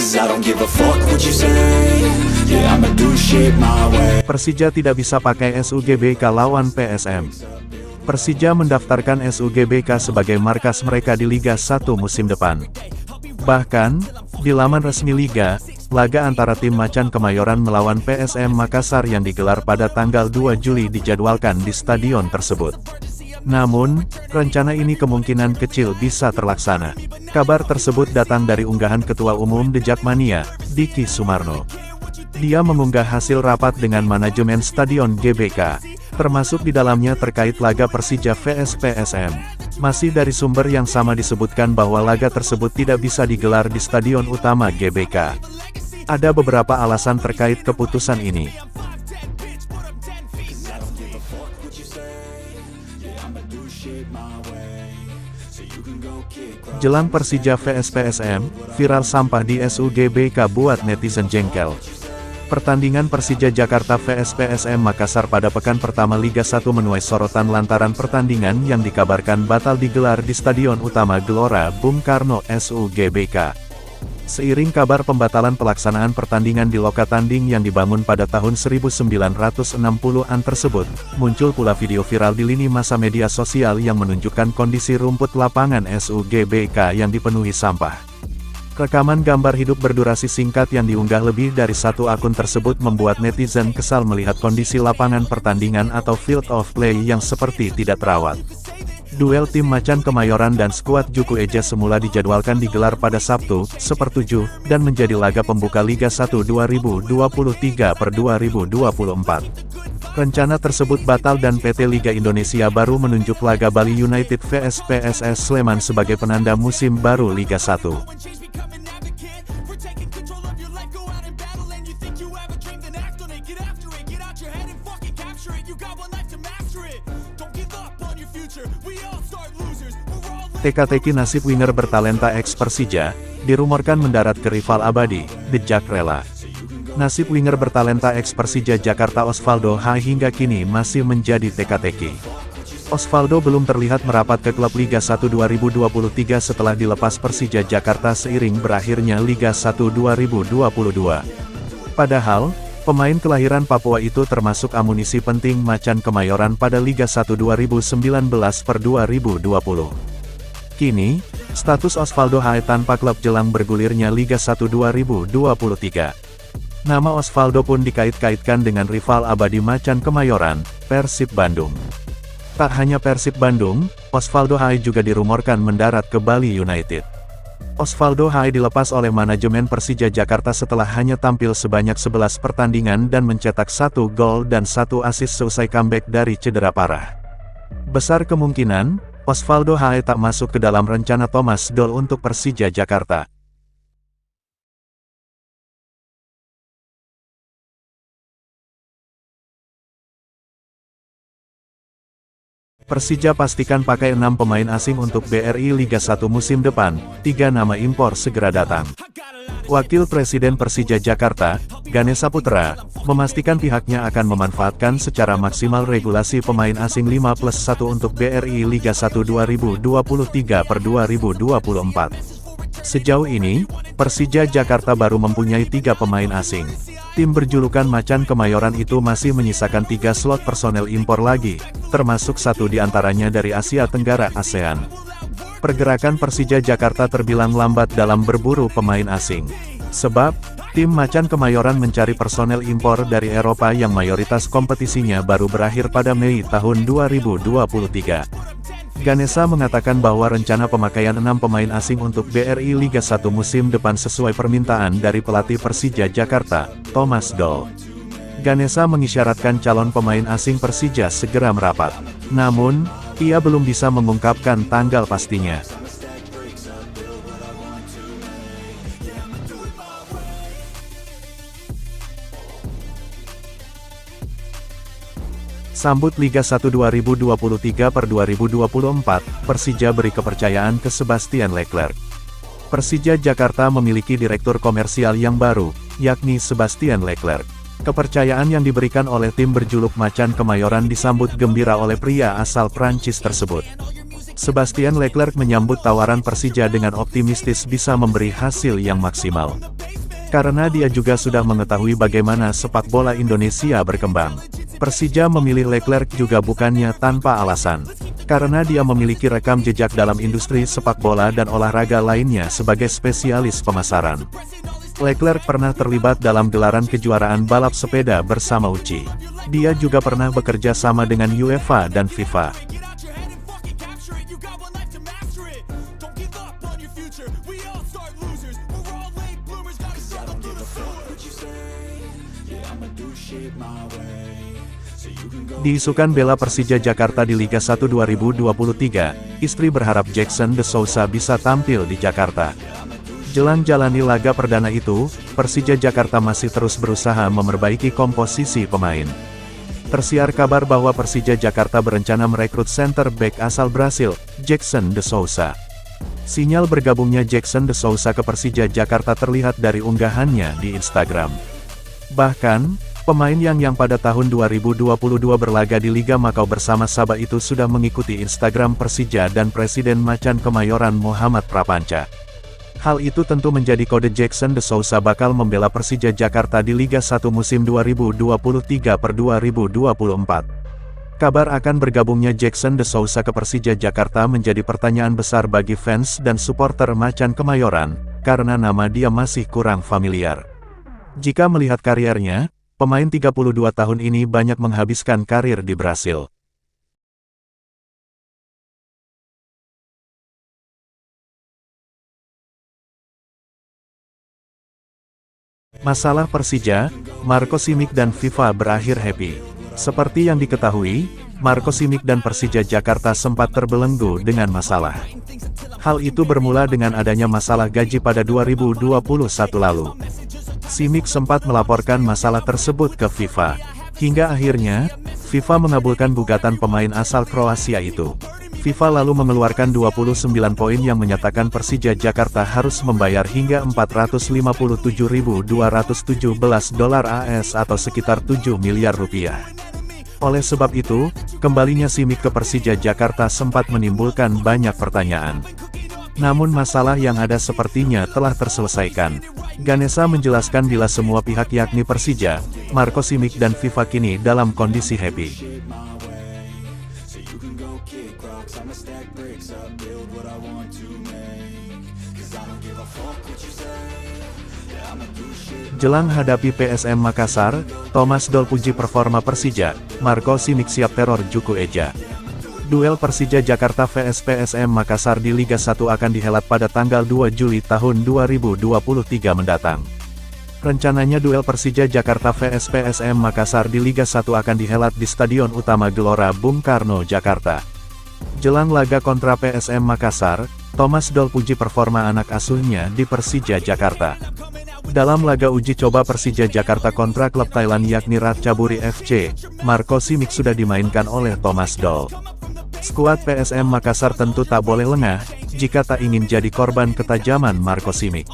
'cause I don't give a fuck what you say. Yeah, I'ma do shit my way. Persija tidak bisa pakai SUGBK lawan PSM. Persija mendaftarkan SUGBK sebagai markas mereka di Liga 1 musim depan. Bahkan, di laman resmi Liga, laga antara tim Macan Kemayoran melawan PSM Makassar yang digelar pada tanggal 2 Juli dijadwalkan di stadion tersebut. Namun, rencana ini kemungkinan kecil bisa terlaksana. Kabar tersebut datang dari unggahan Ketua Umum The Jakmania, Diki Sumarno. Dia mengunggah hasil rapat dengan manajemen Stadion GBK, termasuk di dalamnya terkait laga Persija vs PSM. Masih dari sumber yang sama disebutkan bahwa laga tersebut tidak bisa digelar di stadion utama GBK. Ada beberapa alasan terkait keputusan ini. Jelang Persija vs PSM, viral sampah di SUGBK buat netizen jengkel. Pertandingan Persija Jakarta vs PSM Makassar pada pekan pertama Liga 1 menuai sorotan lantaran pertandingan yang dikabarkan batal digelar di Stadion Utama Gelora Bung Karno SUGBK. Seiring kabar pembatalan pelaksanaan pertandingan di loka tanding yang dibangun pada tahun 1960-an tersebut, muncul pula video viral di lini masa media sosial yang menunjukkan kondisi rumput lapangan SUGBK yang dipenuhi sampah. Rekaman gambar hidup berdurasi singkat yang diunggah lebih dari satu akun tersebut membuat netizen kesal melihat kondisi lapangan pertandingan atau field of play yang seperti tidak terawat. Duel tim Macan Kemayoran dan skuad Juku Eja semula dijadwalkan digelar pada Sabtu, sepertujuh, dan menjadi laga pembuka Liga 1 2023/2024. Rencana tersebut batal dan PT Liga Indonesia baru menunjuk laga Bali United vs PSS Sleman sebagai penanda musim baru Liga 1. Teka-teki nasib winger bertalenta ex Persija, dirumorkan mendarat ke rival abadi, The Jakrela. Nasib winger bertalenta ex Persija Jakarta Osvaldo Hai hingga kini masih menjadi teka-teki. Osvaldo belum terlihat merapat ke klub Liga 1 2023 setelah dilepas Persija Jakarta seiring berakhirnya Liga 1 2022. Padahal, pemain kelahiran Papua itu termasuk amunisi penting Macan Kemayoran pada Liga 1 2019/2020. Kini, status Osvaldo Hai tanpa klub jelang bergulirnya Liga 1 2023. Nama Osvaldo pun dikait-kaitkan dengan rival abadi Macan Kemayoran, Persib Bandung. Tak hanya Persib Bandung, Osvaldo Hai juga dirumorkan mendarat ke Bali United. Osvaldo Hai dilepas oleh manajemen Persija Jakarta setelah hanya tampil sebanyak 11 pertandingan dan mencetak 1 gol dan 1 assist seusai comeback dari cedera parah. Besar kemungkinan, Osvaldo Hai tak masuk ke dalam rencana Thomas Doll untuk Persija Jakarta. Persija pastikan pakai 6 pemain asing untuk BRI Liga 1 musim depan, 3 nama impor segera datang. Wakil Presiden Persija Jakarta, Ganesha Putra, memastikan pihaknya akan memanfaatkan secara maksimal regulasi pemain asing 5+1 untuk BRI Liga 1 2023/2024. Sejauh ini, Persija Jakarta baru mempunyai 3 pemain asing. Tim berjulukan Macan Kemayoran itu masih menyisakan 3 slot personel impor lagi, termasuk 1 diantaranya dari Asia Tenggara ASEAN. Pergerakan Persija Jakarta terbilang lambat dalam berburu pemain asing. Sebab, tim Macan Kemayoran mencari personel impor dari Eropa yang mayoritas kompetisinya baru berakhir pada Mei tahun 2023. Ganesha mengatakan bahwa rencana pemakaian 6 pemain asing untuk BRI Liga 1 musim depan sesuai permintaan dari pelatih Persija Jakarta, Thomas Doll. Ganesha mengisyaratkan calon pemain asing Persija segera merapat. Namun, ia belum bisa mengungkapkan tanggal pastinya. Sambut Liga 1 2023/2024, Persija beri kepercayaan ke Sebastian Leclerc. Persija Jakarta memiliki direktur komersial yang baru, yakni Sebastian Leclerc. Kepercayaan yang diberikan oleh tim berjuluk Macan Kemayoran disambut gembira oleh pria asal Prancis tersebut. Sebastian Leclerc menyambut tawaran Persija dengan optimistis bisa memberi hasil yang maksimal. Karena dia juga sudah mengetahui bagaimana sepak bola Indonesia berkembang. Persija memilih Leclerc juga bukannya tanpa alasan. Karena dia memiliki rekam jejak dalam industri sepak bola dan olahraga lainnya sebagai spesialis pemasaran. Leclerc pernah terlibat dalam gelaran kejuaraan balap sepeda bersama UCI. Dia juga pernah bekerja sama dengan UEFA dan FIFA. Diisukan bela Persija Jakarta di Liga 1 2023, istri berharap Jackson De Souza bisa tampil di Jakarta. Jelang jalani laga perdana itu, Persija Jakarta masih terus berusaha memperbaiki komposisi pemain. Tersiar kabar bahwa Persija Jakarta berencana merekrut center back asal Brasil, Jackson De Souza. Sinyal bergabungnya Jackson De Souza ke Persija Jakarta terlihat dari unggahannya di Instagram. Bahkan, pemain yang pada tahun 2022 berlaga di Liga Makau bersama Sabah itu sudah mengikuti Instagram Persija dan Presiden Macan Kemayoran Muhammad Prapanca. Hal itu tentu menjadi kode Jackson De Souza bakal membela Persija Jakarta di Liga 1 musim 2023/2024. Kabar akan bergabungnya Jackson De Souza ke Persija Jakarta menjadi pertanyaan besar bagi fans dan supporter Macan Kemayoran, karena nama dia masih kurang familiar. Jika melihat kariernya, pemain 32 tahun ini banyak menghabiskan karir di Brasil. Masalah Persija, Marco Simic dan FIFA berakhir happy. Seperti yang diketahui, Marco Simic dan Persija Jakarta sempat terbelenggu dengan masalah. Hal itu bermula dengan adanya masalah gaji pada 2021 lalu. Simic sempat melaporkan masalah tersebut ke FIFA. Hingga akhirnya, FIFA mengabulkan gugatan pemain asal Kroasia itu. FIFA lalu mengeluarkan 29 poin yang menyatakan Persija Jakarta harus membayar hingga $457.217 AS atau sekitar 7 miliar rupiah. Oleh sebab itu, kembalinya Simic ke Persija Jakarta sempat menimbulkan banyak pertanyaan. Namun masalah yang ada sepertinya telah terselesaikan. Ganesha menjelaskan bila semua pihak yakni Persija, Marco Simic dan FIFA kini dalam kondisi happy. Jelang hadapi PSM Makassar, Thomas Doll puji performa Persija, Marco Simic siap teror Juku Eja. Duel Persija Jakarta vs PSM Makassar di Liga 1 akan dihelat pada tanggal 2 Juli tahun 2023 mendatang. Rencananya duel Persija Jakarta vs PSM Makassar di Liga 1 akan dihelat di Stadion Utama Gelora Bung Karno, Jakarta. Jelang laga kontra PSM Makassar, Thomas Doll puji performa anak asuhnya di Persija Jakarta. Dalam laga uji coba Persija Jakarta kontra klub Thailand yakni Ratchaburi FC, Marco Simic sudah dimainkan oleh Thomas Doll. Skuad PSM Makassar tentu tak boleh lengah, jika tak ingin jadi korban ketajaman Marco Simic.